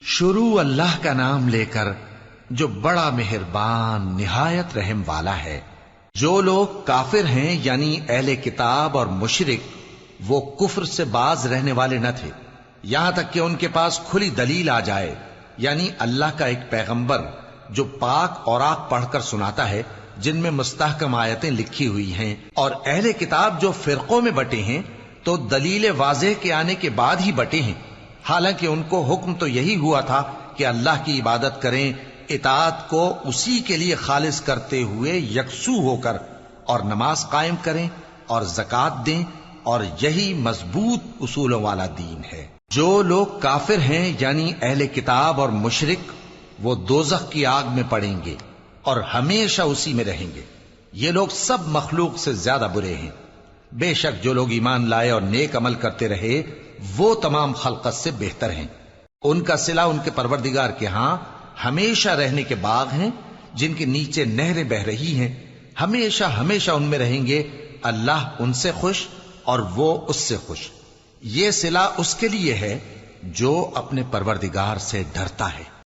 شروع اللہ کا نام لے کر جو بڑا مہربان نہایت رحم والا ہے۔ جو لوگ کافر ہیں یعنی اہل کتاب اور مشرک، وہ کفر سے باز رہنے والے نہ تھے یہاں تک کہ ان کے پاس کھلی دلیل آ جائے، یعنی اللہ کا ایک پیغمبر جو پاک اوراق پڑھ کر سناتا ہے جن میں مستحکم آیتیں لکھی ہوئی ہیں، اور اہل کتاب جو فرقوں میں بٹے ہیں تو دلیل واضح کے آنے کے بعد ہی بٹے ہیں، حالانکہ ان کو حکم تو یہی ہوا تھا کہ اللہ کی عبادت کریں، اطاعت کو اسی کے لیے خالص کرتے ہوئے یکسو ہو کر، اور نماز قائم کریں اور زکوٰۃ دیں، اور یہی مضبوط اصولوں والا دین ہے۔ جو لوگ کافر ہیں یعنی اہل کتاب اور مشرک، وہ دوزخ کی آگ میں پڑیں گے اور ہمیشہ اسی میں رہیں گے۔ یہ لوگ سب مخلوق سے زیادہ برے ہیں۔ بے شک جو لوگ ایمان لائے اور نیک عمل کرتے رہے وہ تمام خلقت سے بہتر ہیں۔ ان کا صلہ ان کے پروردگار کے ہاں ہمیشہ رہنے کے باغ ہیں جن کے نیچے نہریں بہ رہی ہیں، ہمیشہ ہمیشہ ان میں رہیں گے۔ اللہ ان سے خوش اور وہ اس سے خوش۔ یہ صلہ اس کے لیے ہے جو اپنے پروردگار سے ڈرتا ہے۔